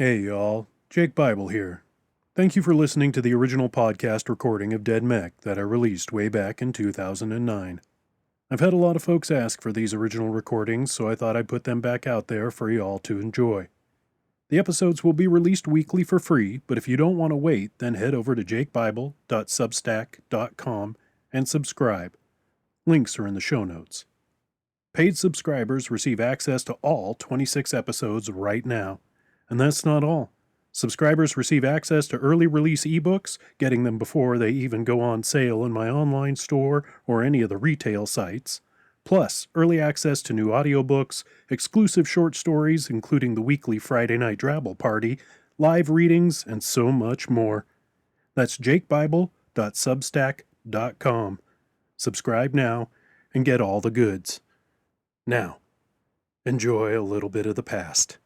Hey y'all, Jake Bible here. Thank you for listening to the original podcast recording of Dead Mech that I released way back in 2009. I've had a lot of folks ask for these original recordings, so I thought I'd put them back out there for y'all to enjoy. The episodes will be released weekly for free, but if you don't want to wait, then head over to jakebible.substack.com and subscribe. Links are in the show notes. Paid subscribers receive access to all 26 episodes right now. And that's not all. Subscribers receive access to early release ebooks, getting them before they even go on sale in my online store or any of the retail sites. Plus, early access to new audiobooks, exclusive short stories, including the weekly Friday Night Drabble Party, live readings, and so much more. That's jakebible.substack.com. Subscribe now and get all the goods. Now, enjoy a little bit of the past.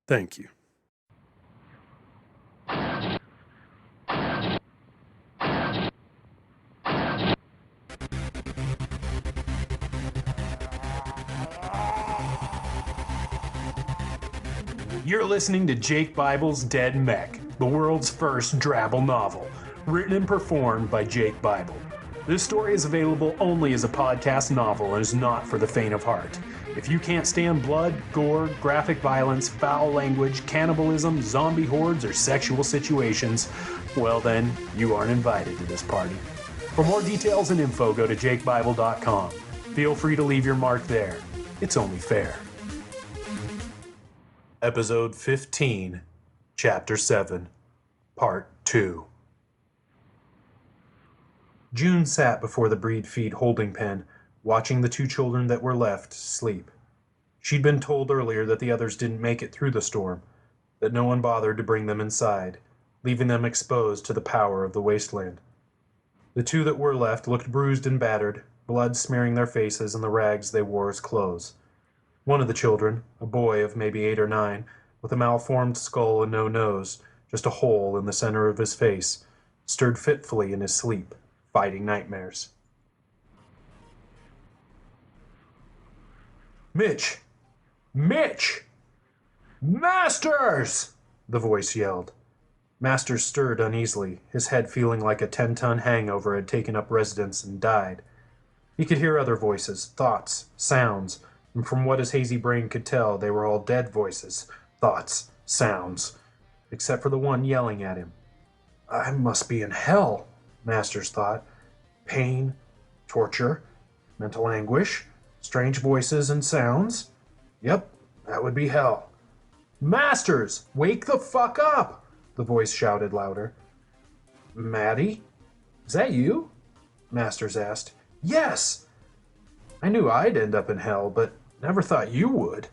Thank you. You're listening to Jake Bible's Dead Mech, the world's first Drabble novel, written and performed by Jake Bible. This story is available only as a podcast novel and is not for the faint of heart. If you can't stand blood, gore, graphic violence, foul language, cannibalism, zombie hordes, or sexual situations, well then, you aren't invited to this party. For more details and info, go to jakebible.com. Feel free to leave your mark there. It's only fair. Episode 15, Chapter 7, Part 2. June sat before the breed feed holding pen, watching the two children that were left sleep. She'd been told earlier that the others didn't make it through the storm, that no one bothered to bring them inside, leaving them exposed to the power of the wasteland. The two that were left looked bruised and battered, blood smearing their faces and the rags they wore as clothes. One of the children, a boy of maybe 8 or 9, with a malformed skull and no nose, just a hole in the center of his face, stirred fitfully in his sleep, fighting nightmares. "Mitch! Mitch! Masters!" the voice yelled. Masters stirred uneasily, his head feeling like a 10-ton hangover had taken up residence and died. He could hear other voices, thoughts, sounds, and from what his hazy brain could tell, they were all dead voices, thoughts, sounds, except for the one yelling at him. I must be in hell, Masters thought. Pain, torture, mental anguish, strange voices and sounds. Yep, that would be hell. Masters, wake the fuck up! The voice shouted louder. Maddie? Is that you? Masters asked. Yes! I knew I'd end up in hell, but never thought you would.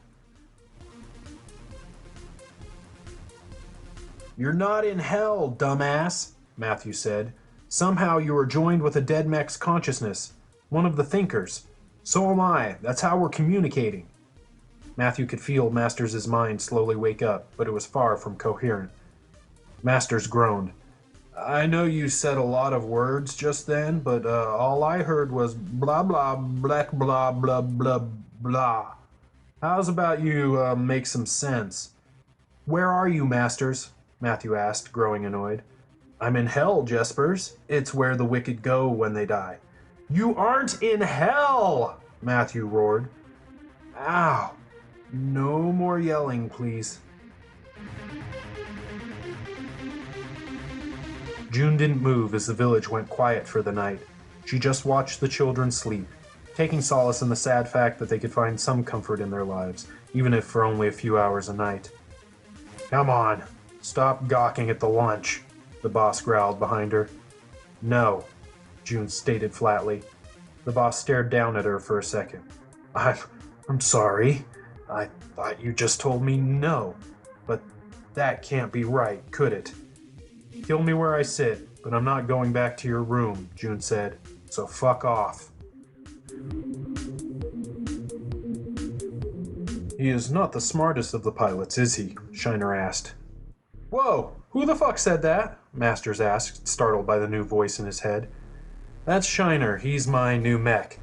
You're not in hell, dumbass, Matthew said. Somehow you are joined with a dead mech's consciousness, one of the thinkers. So am I. That's how we're communicating. Matthew could feel Masters' mind slowly wake up, but it was far from coherent. Masters groaned. I know you said a lot of words just then, but all I heard was blah blah blah blah blah blah blah. How's about you make some sense? Where are you, Masters? Matthew asked, growing annoyed. I'm in hell, Jespers. It's where the wicked go when they die. You aren't in hell! Matthew roared. Ow. No more yelling, please. June didn't move as the village went quiet for the night. She just watched the children sleep, taking solace in the sad fact that they could find some comfort in their lives, even if for only a few hours a night. Come on, stop gawking at the lunch, the boss growled behind her. No, June stated flatly. The boss stared down at her for a second. I'm sorry. I thought you just told me no, but that can't be right, could it? Kill me where I sit, but I'm not going back to your room, June said, so fuck off. He is not the smartest of the pilots, is he? Shiner asked. Whoa, who the fuck said that? Masters asked, startled by the new voice in his head. That's Shiner, he's my new mech.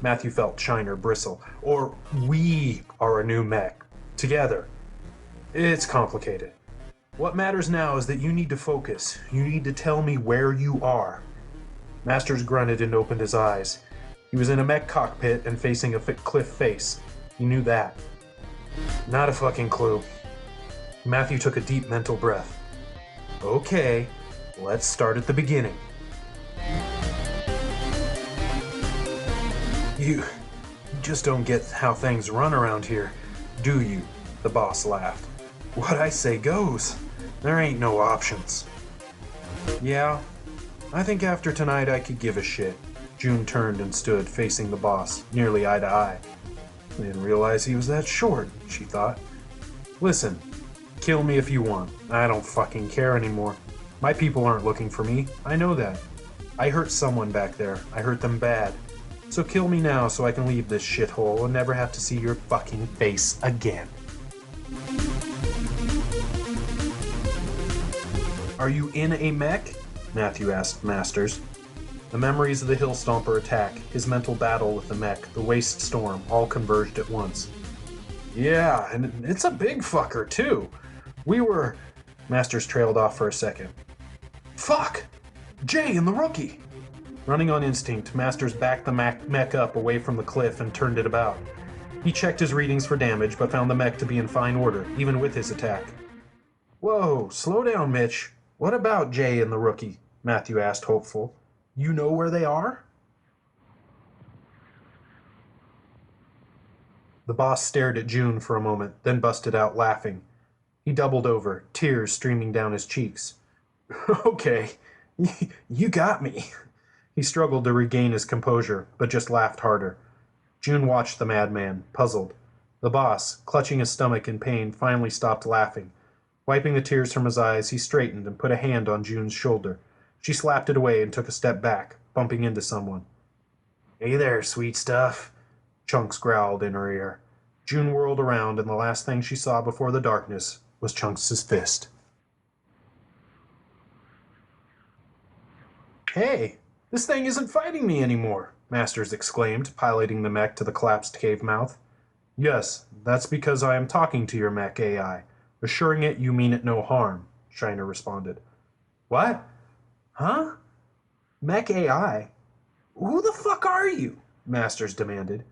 Matthew felt Shiner bristle. Or we are a new mech. Together. It's complicated. What matters now is that you need to focus. You need to tell me where you are. Masters grunted and opened his eyes. He was in a mech cockpit and facing a cliff face. He knew that. Not a fucking clue. Matthew took a deep mental breath. Okay, let's start at the beginning. You just don't get how things run around here, do you? The boss laughed. What I say goes. There ain't no options. Yeah, I think after tonight I could give a shit. June turned and stood facing the boss, nearly eye to eye. I didn't realize he was that short, she thought. Listen, kill me if you want. I don't fucking care anymore. My people aren't looking for me. I know that. I hurt someone back there. I hurt them bad. So kill me now so I can leave this shithole and never have to see your fucking face again. Are you in a mech? Matthew asked Masters. The memories of the Hill Stomper attack, his mental battle with the mech, the waste storm, all converged at once. Yeah, and it's a big fucker, too. Masters trailed off for a second. Fuck! Jay and the rookie! Running on instinct, Masters backed the mech up away from the cliff and turned it about. He checked his readings for damage, but found the mech to be in fine order, even with his attack. Whoa, slow down, Mitch. What about Jay and the rookie? Matthew asked, hopeful. You know where they are? The boss stared at June for a moment, then busted out laughing. He doubled over, tears streaming down his cheeks. Okay, you got me. He struggled to regain his composure, but just laughed harder. June watched the madman, puzzled. The boss, clutching his stomach in pain, finally stopped laughing. Wiping the tears from his eyes, he straightened and put a hand on June's shoulder. She slapped it away and took a step back, bumping into someone. Hey there, sweet stuff, Chunks growled in her ear. June whirled around, and the last thing she saw before the darkness was Chunks' fist. Hey, this thing isn't fighting me anymore, Masters exclaimed, piloting the mech to the collapsed cave mouth. Yes, that's because I am talking to your mech AI, assuring it you mean it no harm, Shiner responded. What? Huh? Mech AI? Who the fuck are you? Masters demanded.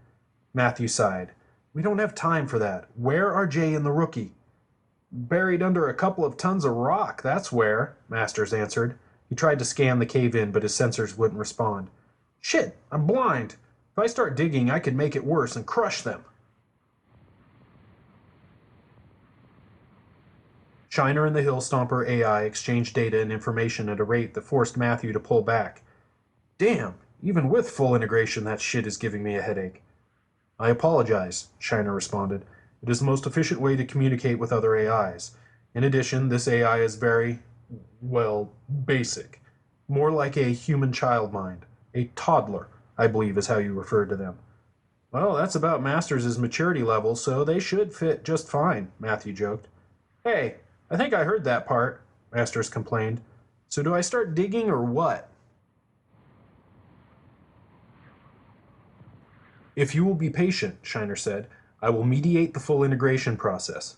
Matthew sighed. We don't have time for that. Where are Jay and the rookie? Buried under a couple of tons of rock, that's where, Masters answered. He tried to scan the cave-in, but his sensors wouldn't respond. Shit, I'm blind. If I start digging, I could make it worse and crush them. Shiner and the Hill Stomper AI exchanged data and information at a rate that forced Matthew to pull back. Damn, even with full integration, that shit is giving me a headache. I apologize, Shiner responded. It is the most efficient way to communicate with other AIs. In addition, this AI is very, basic. More like a human child mind. A toddler, I believe is how you referred to them. Well, that's about Masters' maturity level, so they should fit just fine, Matthew joked. Hey, I think I heard that part, Masters complained. So do I start digging or what? If you will be patient, Shiner said, I will mediate the full integration process.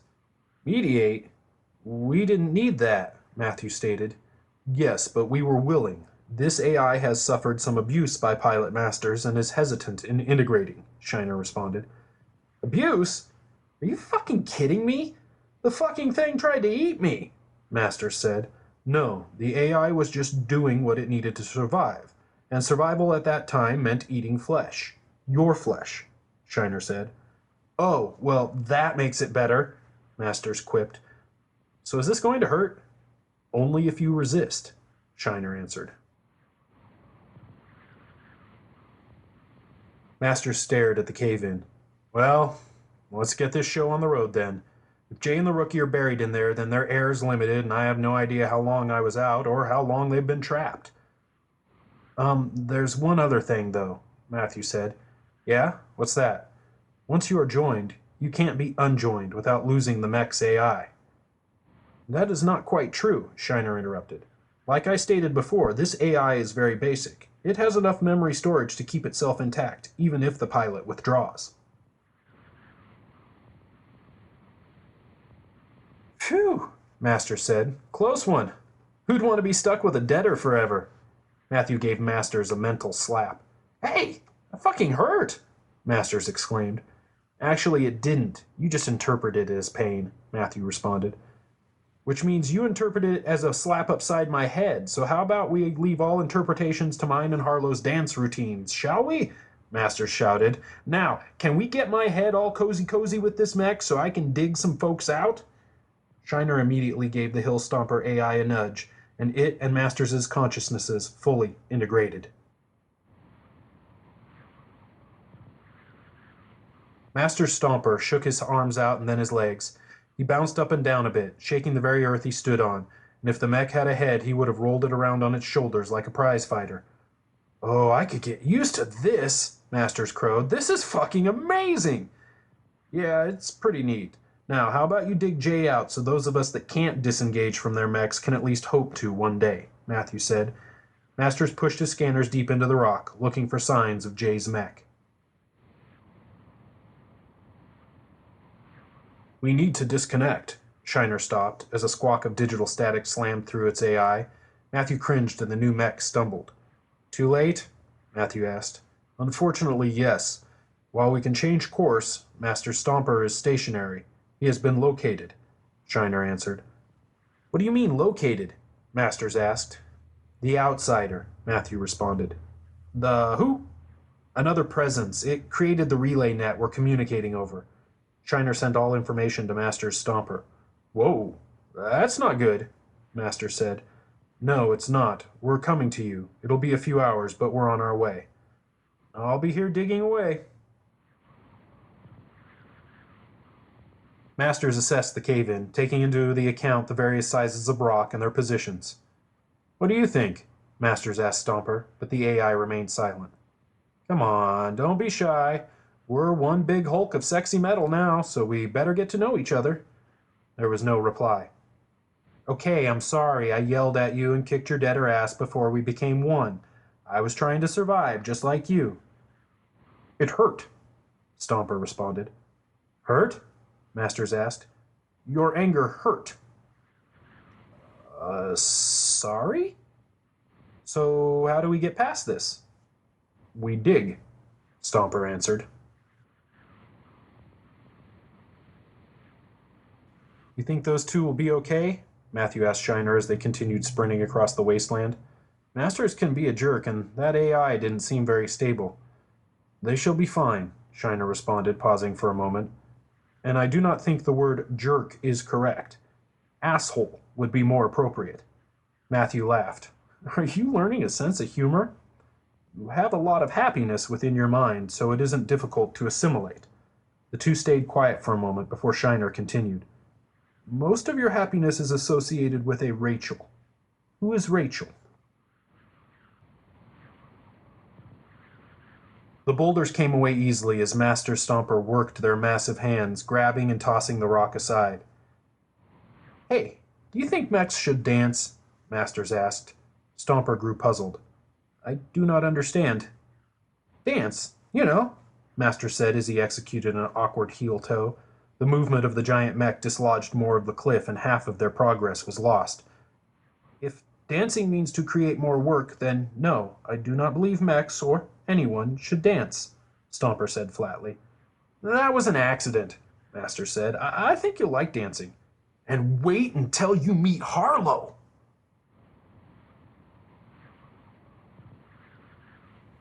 Mediate? We didn't need that, Matthew stated. Yes, but we were willing. This AI has suffered some abuse by Pilot Masters and is hesitant in integrating, Shiner responded. Abuse? Are you fucking kidding me? The fucking thing tried to eat me, Masters said. No, the AI was just doing what it needed to survive, and survival at that time meant eating flesh. Your flesh, Shiner said. Oh, well, that makes it better, Masters quipped. So is this going to hurt? Only if you resist, Shiner answered. Masters stared at the cave-in. Well, let's get this show on the road then. If Jay and the rookie are buried in there, then their air's limited, and I have no idea how long I was out or how long they've been trapped. There's one other thing, though, Matthew said. Yeah? What's that? Once you are joined, you can't be unjoined without losing the mech's AI. That is not quite true, Shiner interrupted. Like I stated before, this AI is very basic. It has enough memory storage to keep itself intact, even if the pilot withdraws. Phew, Masters said. Close one. Who'd want to be stuck with a deader forever? Matthew gave Masters a mental slap. Hey, that fucking hurt, Masters exclaimed. Actually, it didn't. You just interpreted it as pain, Matthew responded. Which means you interpreted it as a slap upside my head. So how about we leave all interpretations to mine and Harlow's dance routines, shall we? Masters shouted. Now, can we get my head all cozy with this mech so I can dig some folks out? Shiner immediately gave the Hill Stomper AI a nudge, and it and Masters' consciousnesses fully integrated. Master Stomper shook his arms out and then his legs. He bounced up and down a bit, shaking the very earth he stood on, and if the mech had a head, he would have rolled it around on its shoulders like a prize fighter. Oh, I could get used to this, Masters crowed. This is fucking amazing! Yeah, it's pretty neat. Now, how about you dig Jay out so those of us that can't disengage from their mechs can at least hope to one day, Matthew said. Masters pushed his scanners deep into the rock, looking for signs of Jay's mech. We need to disconnect. Shiner stopped as a squawk of digital static slammed through its AI. Matthew cringed and the new mech stumbled. Too late? Matthew asked. Unfortunately, yes. While we can change course, Master Stomper is stationary. He has been located, Shiner answered. What do you mean, located? Masters asked. The outsider, Matthew responded. The who? Another presence. It created the relay net we're communicating over. Shiner sent all information to Master's Stomper. Whoa, that's not good, Master said. No, it's not. We're coming to you. It'll be a few hours, but we're on our way. I'll be here digging away. Masters assessed the cave-in, taking into the account the various sizes of rock and their positions. What do you think? Masters asked Stomper, but the AI remained silent. Come on, don't be shy. We're one big hulk of sexy metal now, so we better get to know each other. There was no reply. Okay, I'm sorry I yelled at you and kicked your deader ass before we became one. I was trying to survive, just like you. It hurt, Stomper responded. Hurt? Masters asked. Your anger hurt. Sorry? So how do we get past this? We dig, Stomper answered. You think those two will be okay? Matthew asked Shiner as they continued sprinting across the wasteland. Masters can be a jerk, and that AI didn't seem very stable. They shall be fine, Shiner responded, pausing for a moment. And I do not think the word jerk is correct. Asshole would be more appropriate. Matthew laughed. Are you learning a sense of humor? You have a lot of happiness within your mind, so it isn't difficult to assimilate. The two stayed quiet for a moment before Shiner continued. Most of your happiness is associated with a Rachel. Who is Rachel? The boulders came away easily as Master Stomper worked their massive hands, grabbing and tossing the rock aside. Hey, do you think mechs should dance? Masters asked. Stomper grew puzzled. I do not understand. Dance, you know, Master said as he executed an awkward heel toe. The movement of the giant mech dislodged more of the cliff and half of their progress was lost. If dancing means to create more work, then no, I do not believe mechs, or anyone, should dance, Stomper said flatly. That was an accident, Master said. I think you'll like dancing. And wait until you meet Harlow.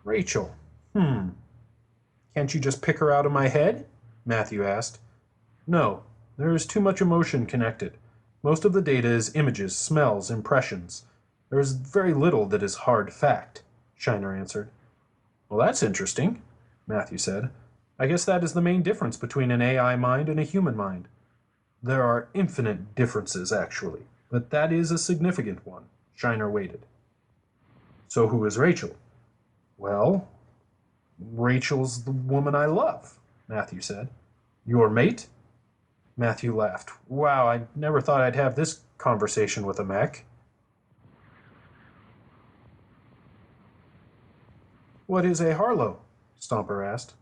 Rachel. Can't you just pick her out of my head? Matthew asked. No, there is too much emotion connected. Most of the data is images, smells, impressions. There is very little that is hard fact, Shiner answered. Well, that's interesting, Matthew said. I guess that is the main difference between an AI mind and a human mind. There are infinite differences, actually, but that is a significant one. Shiner waited. So who is Rachel? Well, Rachel's the woman I love, Matthew said. Your mate? Matthew laughed. Wow, I never thought I'd have this conversation with a mech. What is a Harlow? Stomper asked.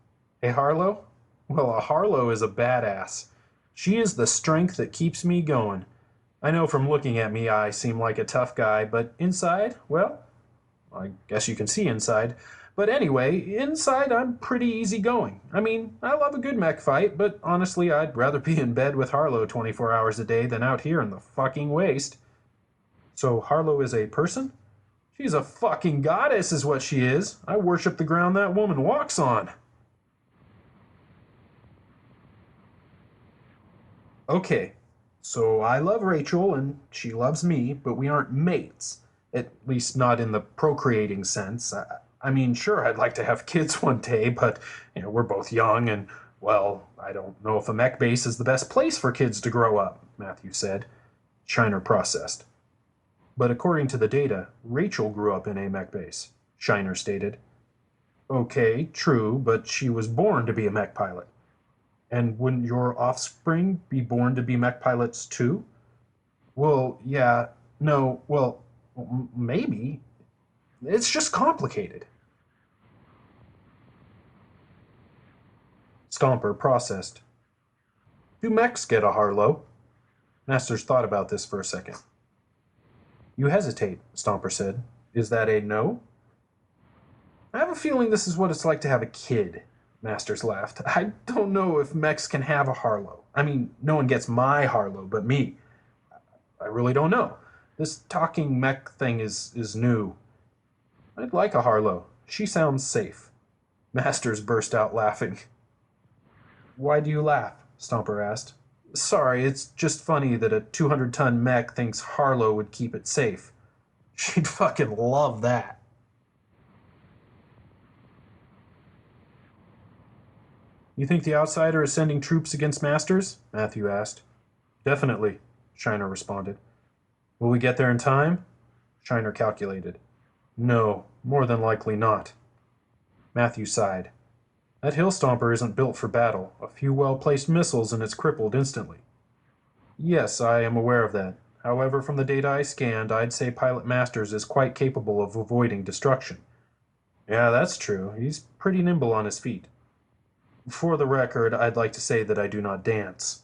A Harlow? Well, a Harlow is a badass. She is the strength that keeps me going. I know from looking at me I seem like a tough guy, but inside, well, I guess you can see inside. But anyway, inside I'm pretty easygoing. I mean, I love a good mech fight, but honestly, I'd rather be in bed with Harlow 24 hours a day than out here in the fucking waste. So Harlow is a person? She's a fucking goddess, is what she is. I worship the ground that woman walks on. Okay, so I love Rachel and she loves me, but we aren't mates. At least not in the procreating sense. I mean, sure, I'd like to have kids one day, but we're both young and, well, I don't know if a mech base is the best place for kids to grow up, Matthew said. Shiner processed. But according to the data, Rachel grew up in a mech base, Shiner stated. Okay, true, but she was born to be a mech pilot. And wouldn't your offspring be born to be mech pilots too? Well, yeah, no, well, maybe. It's just complicated. Stomper processed. Do mechs get a Harlow? Masters thought about this for a second. You hesitate, Stomper said. Is that a no? I have a feeling this is what it's like to have a kid, Masters laughed. I don't know if mechs can have a Harlow. I mean, no one gets my Harlow but me. I really don't know. This talking mech thing is new. I'd like a Harlow. She sounds safe. Masters burst out laughing. Why do you laugh? Stomper asked. Sorry, it's just funny that a 200-ton mech thinks Harlow would keep it safe. She'd fucking love that. You think the outsider is sending troops against Masters? Matthew asked. Definitely, Shiner responded. Will we get there in time? Shiner calculated. No, more than likely not. Matthew sighed. That hill stomper isn't built for battle. A few well-placed missiles and it's crippled instantly. Yes, I am aware of that. However, from the data I scanned, I'd say Pilot Masters is quite capable of avoiding destruction. Yeah, that's true. He's pretty nimble on his feet. For the record, I'd like to say that I do not dance.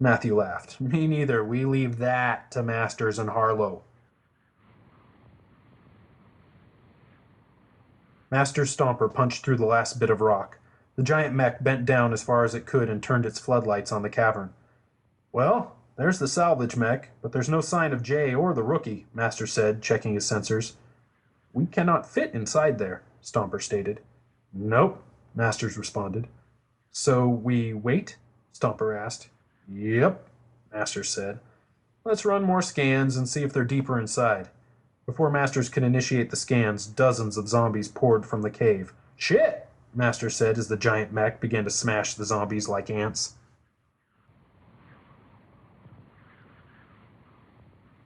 Matthew laughed. Me neither. We leave that to Masters and Harlow. Master Stomper punched through the last bit of rock. The giant mech bent down as far as it could and turned its floodlights on the cavern. Well, there's the salvage mech, but there's no sign of Jay or the rookie, Master said, checking his sensors. We cannot fit inside there, Stomper stated. Nope, Masters responded. So we wait? Stomper asked. Yep, Masters said. Let's run more scans and see if they're deeper inside. Before Masters could initiate the scans, dozens of zombies poured from the cave. Shit, Masters said as the giant mech began to smash the zombies like ants.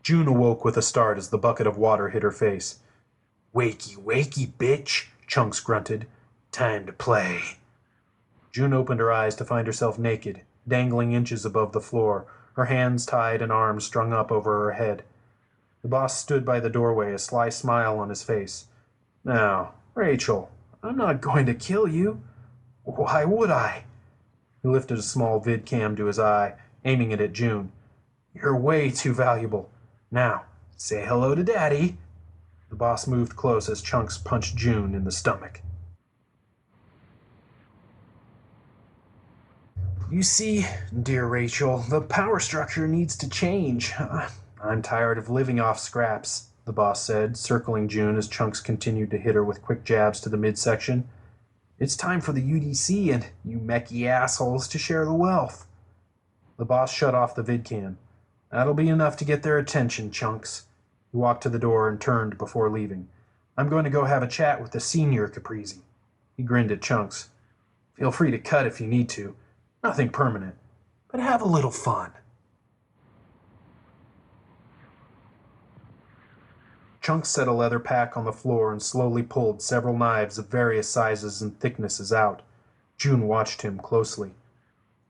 June awoke with a start as the bucket of water hit her face. Wakey, wakey, bitch, Chunks grunted. Time to play. June opened her eyes to find herself naked, dangling inches above the floor, her hands tied and arms strung up over her head. The boss stood by the doorway, a sly smile on his face. Now, Rachel, I'm not going to kill you. Why would I? He lifted a small vid cam to his eye, aiming it at June. You're way too valuable. Now, say hello to Daddy. The boss moved close as Chunks punched June in the stomach. You see, dear Rachel, the power structure needs to change. I'm tired of living off scraps, the boss said, circling June as Chunks continued to hit her with quick jabs to the midsection. It's time for the UDC and you mechy assholes to share the wealth. The boss shut off the vidcam. That'll be enough to get their attention, Chunks. He walked to the door and turned before leaving. I'm going to go have a chat with the senior Caprizi. He grinned at Chunks. Feel free to cut if you need to. Nothing permanent, but have a little fun. Chunks set a leather pack on the floor and slowly pulled several knives of various sizes and thicknesses out. June watched him closely.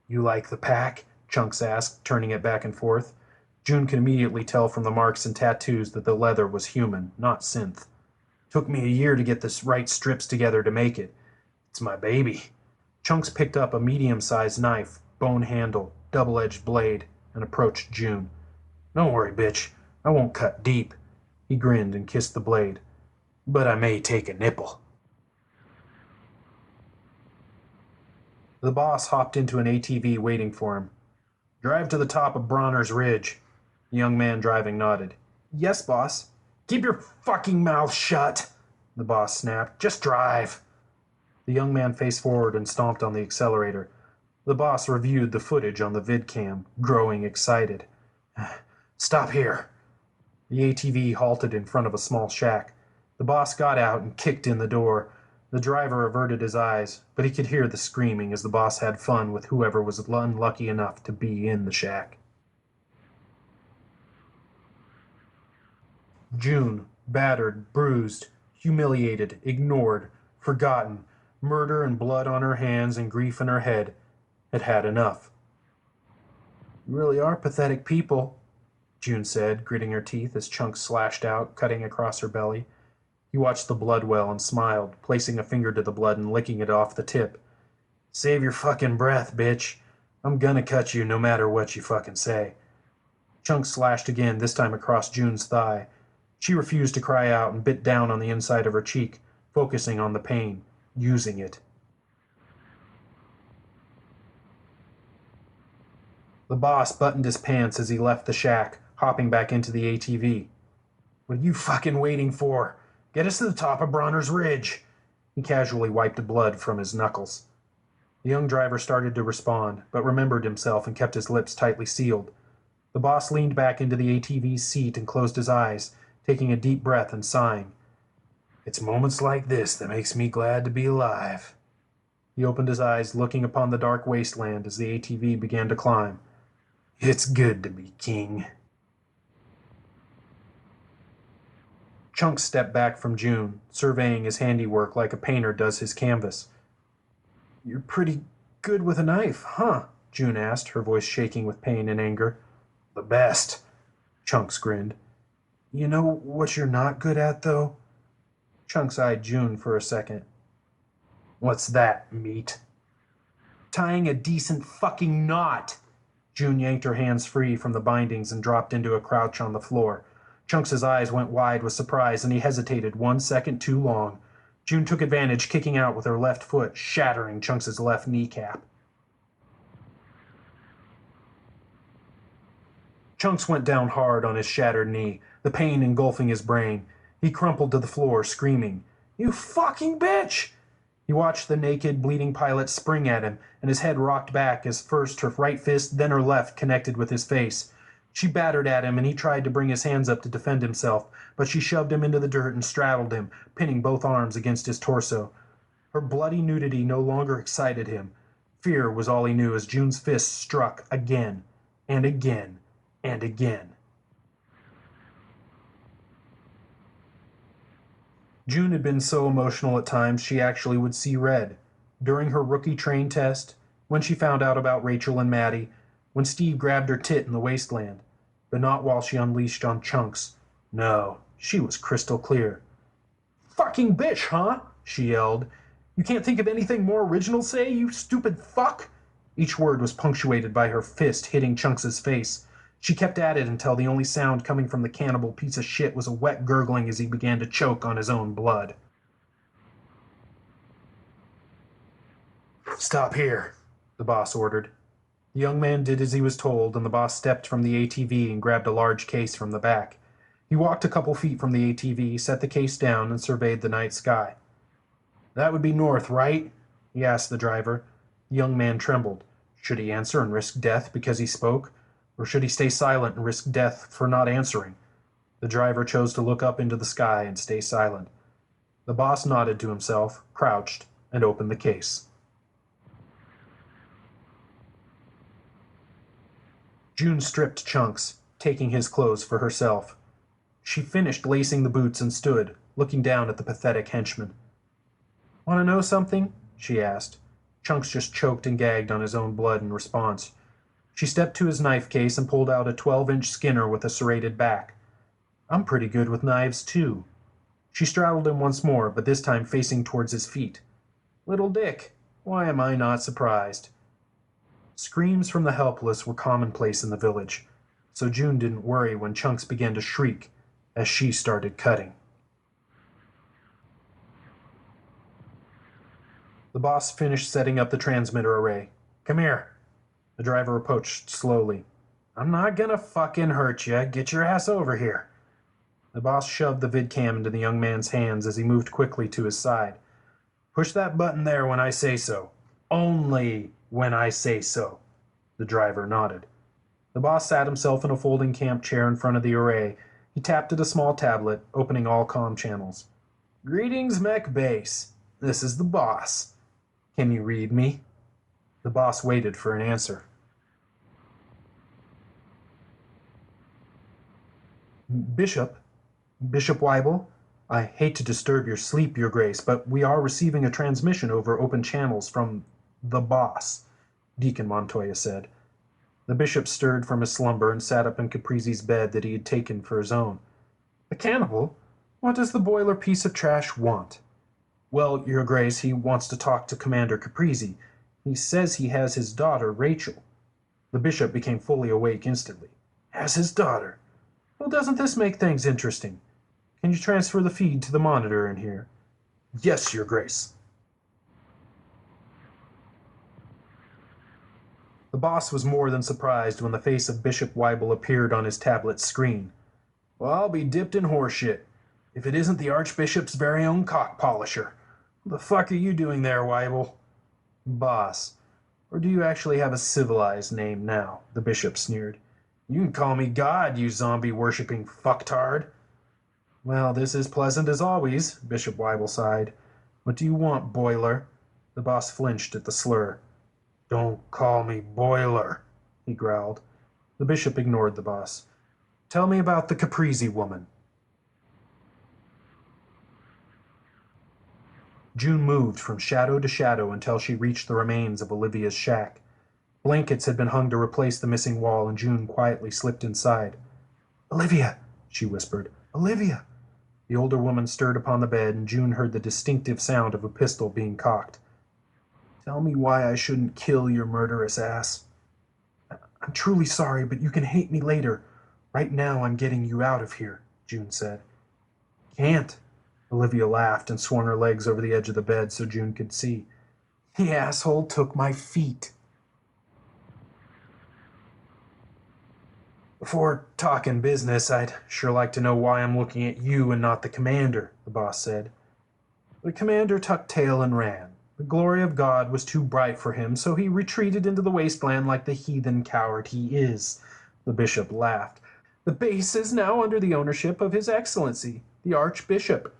You like the pack? Chunks asked, turning it back and forth. June could immediately tell from the marks and tattoos that the leather was human, not synth. Took me a year to get the right strips together to make it. It's my baby. Chunks picked up a medium-sized knife, bone handle, double-edged blade, and approached June. Don't worry, bitch. I won't cut deep. He grinned and kissed the blade. But I may take a nipple. The boss hopped into an ATV waiting for him. Drive to the top of Bronner's Ridge. The young man driving nodded. Yes, boss. Keep your fucking mouth shut, the boss snapped. Just drive. The young man faced forward and stomped on the accelerator. The boss reviewed the footage on the vidcam, growing excited. Stop here. The ATV halted in front of a small shack. The boss got out and kicked in the door. The driver averted his eyes, but he could hear the screaming as the boss had fun with whoever was unlucky enough to be in the shack. June, battered, bruised, humiliated, ignored, forgotten, murder and blood on her hands and grief in her head, had had enough. You really are pathetic people, June said, gritting her teeth as chunks slashed out, cutting across her belly. He watched the blood well and smiled, placing a finger to the blood and licking it off the tip. Save your fucking breath, bitch. I'm gonna cut you no matter what you fucking say. Chunks slashed again, this time across June's thigh. She refused to cry out and bit down on the inside of her cheek, focusing on the pain, using it. The boss buttoned his pants as he left the shack, hopping back into the ATV. What are you fucking waiting for? Get us to the top of Bronner's Ridge. He casually wiped blood from his knuckles. The young driver started to respond, but remembered himself and kept his lips tightly sealed. The boss leaned back into the ATV's seat and closed his eyes, taking a deep breath and sighing. It's moments like this that makes me glad to be alive. He opened his eyes, looking upon the dark wasteland as the ATV began to climb. It's good to be king. Chunks stepped back from June, surveying his handiwork like a painter does his canvas. You're pretty good with a knife, huh? June asked, her voice shaking with pain and anger. The best, Chunks grinned. You know what you're not good at, though? Chunks eyed June for a second. What's that, meat? Tying a decent fucking knot! June yanked her hands free from the bindings and dropped into a crouch on the floor. Chunks' eyes went wide with surprise, and he hesitated 1 second too long. June took advantage, kicking out with her left foot, shattering Chunks' left kneecap. Chunks went down hard on his shattered knee, the pain engulfing his brain. He crumpled to the floor, screaming, You fucking bitch! He watched the naked, bleeding pilot spring at him, and his head rocked back as first her right fist, then her left connected with his face. She battered at him, and he tried to bring his hands up to defend himself, but she shoved him into the dirt and straddled him, pinning both arms against his torso. Her bloody nudity no longer excited him. Fear was all he knew as June's fists struck again, and again, and again. June had been so emotional at times she actually would see red. During her rookie train test, when she found out about Rachel and Maddie, when Steve grabbed her tit in the wasteland, but not while she unleashed on Chunks. No, she was crystal clear. Fucking bitch, huh? She yelled. You can't think of anything more original, say, you stupid fuck? Each word was punctuated by her fist hitting Chunks' face. She kept at it until the only sound coming from the cannibal piece of shit was a wet gurgling as he began to choke on his own blood. Stop here, the boss ordered. The young man did as he was told, and the boss stepped from the ATV and grabbed a large case from the back. He walked a couple feet from the ATV, set the case down, and surveyed the night sky. That would be north, right? He asked the driver. The young man trembled. Should he answer and risk death because he spoke? Or should he stay silent and risk death for not answering? The driver chose to look up into the sky and stay silent. The boss nodded to himself, crouched, and opened the case. June stripped Chunks, taking his clothes for herself. She finished lacing the boots and stood, looking down at the pathetic henchman. Want to know something? She asked. Chunks just choked and gagged on his own blood in response. She stepped to his knife case and pulled out a 12-inch Skinner with a serrated back. I'm pretty good with knives, too. She straddled him once more, but this time facing towards his feet. Little Dick, why am I not surprised? Screams from the helpless were commonplace in the village. so June didn't worry when Chunks began to shriek as she started cutting. The boss finished setting up the transmitter array. "Come here." The driver approached slowly. "I'm not gonna fucking hurt you. Get your ass over here." The boss shoved the vidcam into the young man's hands as he moved quickly to his side. "Push that button there when I say so. Only when I say so." The driver nodded. The boss sat himself in a folding camp chair in front of the array. He tapped at a small tablet, opening all comm channels. "Greetings, Mech Base. This is the boss. Can you read me?" The boss waited for an answer. Bishop Weibel, I hate to disturb your sleep, Your Grace, but we are receiving a transmission over open channels from the boss, Deacon Montoya said. The bishop stirred from his slumber and sat up in Caprizi's bed that he had taken for his own. "The cannibal? What does the boiler piece of trash want?" "Well, Your Grace, he wants to talk to Commander Caprizi. He says he has his daughter, Rachel." The bishop became fully awake instantly. "Has his daughter? Well, doesn't this make things interesting? Can you transfer the feed to the monitor in here?" "Yes, Your Grace." The boss was more than surprised when the face of Bishop Weibel appeared on his tablet screen. "Well, I'll be dipped in horseshit. If it isn't the Archbishop's very own cock polisher. What the fuck are you doing there, Weibel?" "Boss. Or do you actually have a civilized name now?" the bishop sneered. "You can call me God, you zombie-worshipping fucktard." "Well, this is pleasant as always," Bishop Weibel sighed. "What do you want, Boiler?" The boss flinched at the slur. "Don't call me Boiler," he growled. The bishop ignored the boss. "Tell me about the Caprizi woman." June moved from shadow to shadow until she reached the remains of Olivia's shack. Blankets had been hung to replace the missing wall, and June quietly slipped inside. "Olivia," she whispered. "Olivia." The older woman stirred upon the bed, and June heard the distinctive sound of a pistol being cocked. "Tell me why I shouldn't kill your murderous ass." "I'm truly sorry, but you can hate me later. Right now I'm getting you out of here," June said. "Can't." Olivia laughed and swung her legs over the edge of the bed so June could see. "The asshole took my feet." "Before talking business, I'd sure like to know why I'm looking at you and not the commander," the boss said. "The commander tucked tail and ran. The glory of God was too bright for him, so he retreated into the wasteland like the heathen coward he is." The bishop laughed. "The base is now under the ownership of His Excellency, the Archbishop."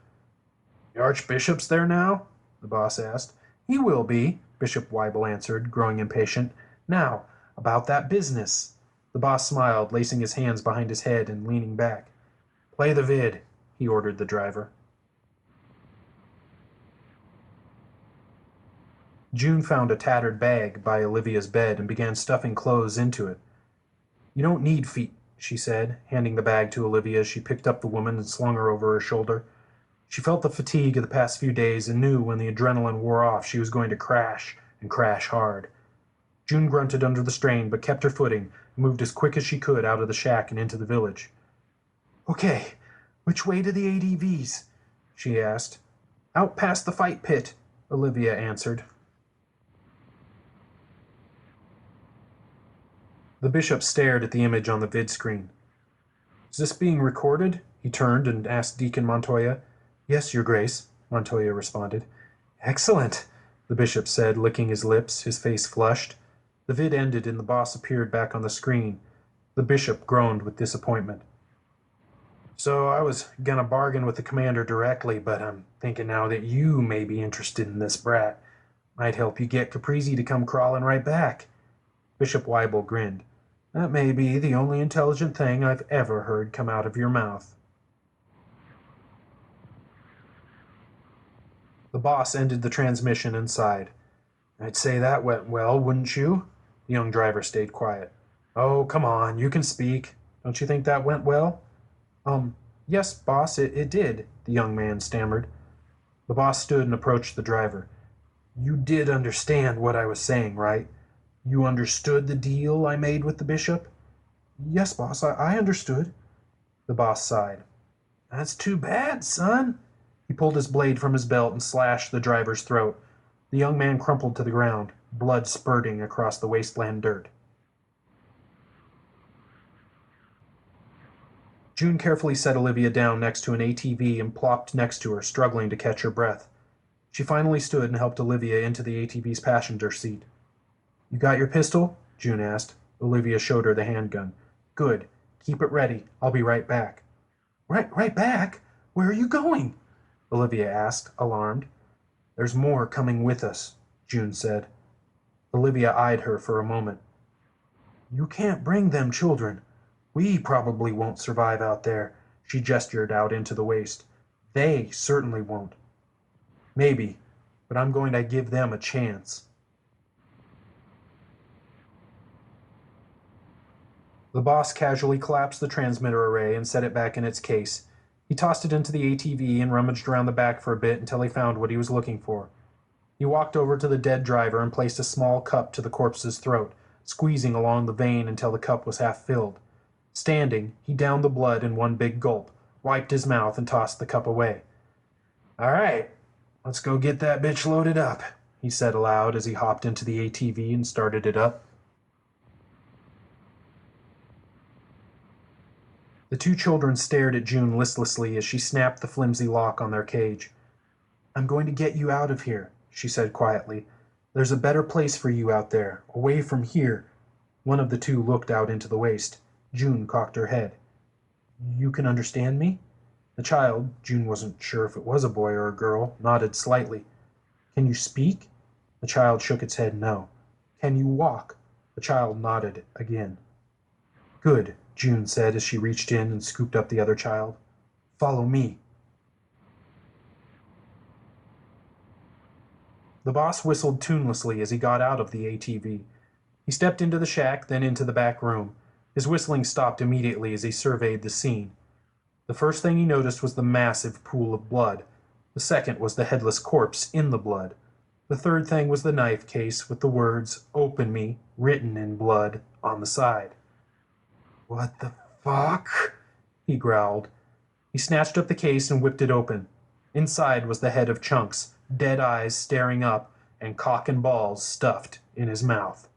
"The Archbishop's there now?" the boss asked. "He will be," Bishop Weibel answered, growing impatient. "Now, about that business." The boss smiled, lacing his hands behind his head and leaning back. "Play the vid," he ordered the driver. June found a tattered bag by Olivia's bed and began stuffing clothes into it. "You don't need feet," she said, handing the bag to Olivia as she picked up the woman and slung her over her shoulder. She felt the fatigue of the past few days and knew when the adrenaline wore off she was going to crash, and crash hard. June grunted under the strain but kept her footing and moved as quick as she could out of the shack and into the village. "Okay, which way to the ADVs?" she asked. "Out past the fight pit," Olivia answered. The bishop stared at the image on the vid screen. "Is this being recorded?" He turned and asked Deacon Montoya. "Yes, Your Grace," Montoya responded. "Excellent," the bishop said, licking his lips, his face flushed. The vid ended and the boss appeared back on the screen. The bishop groaned with disappointment. "So I was gonna bargain with the commander directly, but I'm thinking now that you may be interested in this brat. Might help you get Caprizi to come crawling right back." Bishop Weibel grinned. "That may be the only intelligent thing I've ever heard come out of your mouth." The boss ended the transmission and sighed. "I'd say that went well, wouldn't you?" The young driver stayed quiet. "Oh, come on, you can speak. Don't you think that went well?" Yes, boss, it did," the young man stammered. The boss stood and approached the driver. "You did understand what I was saying, right? You understood the deal I made with the bishop?" Yes, boss, I understood. The boss sighed. That's too bad, son. He pulled his blade from his belt and slashed the driver's throat. The young man crumpled to the ground, blood spurting across the wasteland dirt. June carefully set Olivia down next to an ATV and plopped next to her, struggling to catch her breath. She finally stood and helped Olivia into the ATV's passenger seat. You got your pistol? June asked. Olivia showed her the handgun. Good. Keep it ready. I'll be right back. Right back? Where are you going? Olivia asked, alarmed. There's more coming with us, June said. Olivia eyed her for a moment. You can't bring them children. We probably won't survive out there. She gestured out into the waste. They certainly won't. Maybe, but I'm going to give them a chance. The boss casually collapsed the transmitter array and set it back in its case. He tossed it into the ATV and rummaged around the back for a bit until he found what he was looking for. He walked over to the dead driver and placed a small cup to the corpse's throat, squeezing along the vein until the cup was half filled. Standing, he downed the blood in one big gulp, wiped his mouth, and tossed the cup away. All right, let's go get that bitch loaded up, he said aloud as he hopped into the ATV and started it up. The two children stared at June listlessly as she snapped the flimsy lock on their cage. I'm going to get you out of here, she said quietly. There's a better place for you out there, away from here. One of the two looked out into the waste. June cocked her head. You can understand me? The child, June wasn't sure if it was a boy or a girl, nodded slightly. Can you speak? The child shook its head no. Can you walk? The child nodded again. Good, June said as she reached in and scooped up the other child. Follow me. The boss whistled tunelessly as he got out of the ATV. He stepped into the shack, then into the back room. His whistling stopped immediately as he surveyed the scene. The first thing he noticed was the massive pool of blood. The second was the headless corpse in the blood. The third thing was the knife case with the words, Open me, written in blood, on the side. What the fuck? He growled. He snatched up the case and whipped it open. Inside was the head of Chunks, dead eyes staring up, and cock and balls stuffed in his mouth.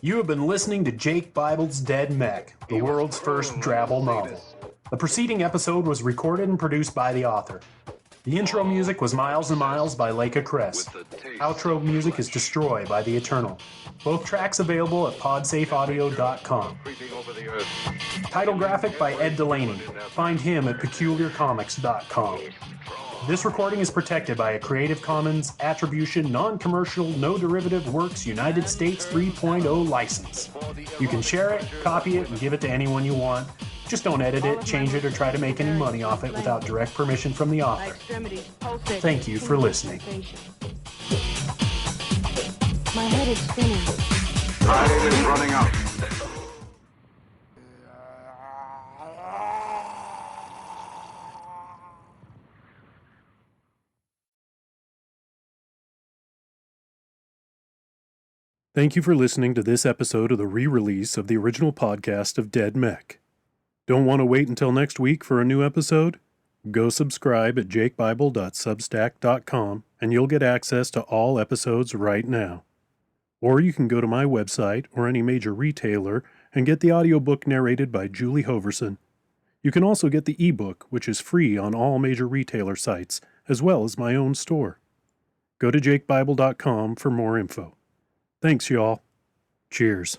You have been listening to Jake Bible's Dead Mech, the world's first Drabble novel. The preceding episode was recorded and produced by the author. The intro music was Miles and Miles by Leica Crest. Outro music is Destroy by The Eternal. Both tracks available at podsafeaudio.com. Title graphic by Ed Delaney. Find him at peculiarcomics.com. This recording is protected by a Creative Commons Attribution Non-Commercial No Derivative Works United States 3.0 license. You can share it, copy it, and give it to anyone you want. Just don't edit it, change it, or try to make any money off it without direct permission from the author. Thank you for listening. My head is spinning. Time is running out. Thank you for listening to this episode of the re-release of the original podcast of Dead Mech. Don't want to wait until next week for a new episode? Go subscribe at jakebible.substack.com and you'll get access to all episodes right now. Or you can go to my website or any major retailer and get the audiobook narrated by Julie Hoverson. You can also get the ebook, which is free on all major retailer sites, as well as my own store. Go to jakebible.com for more info. Thanks, y'all. Cheers.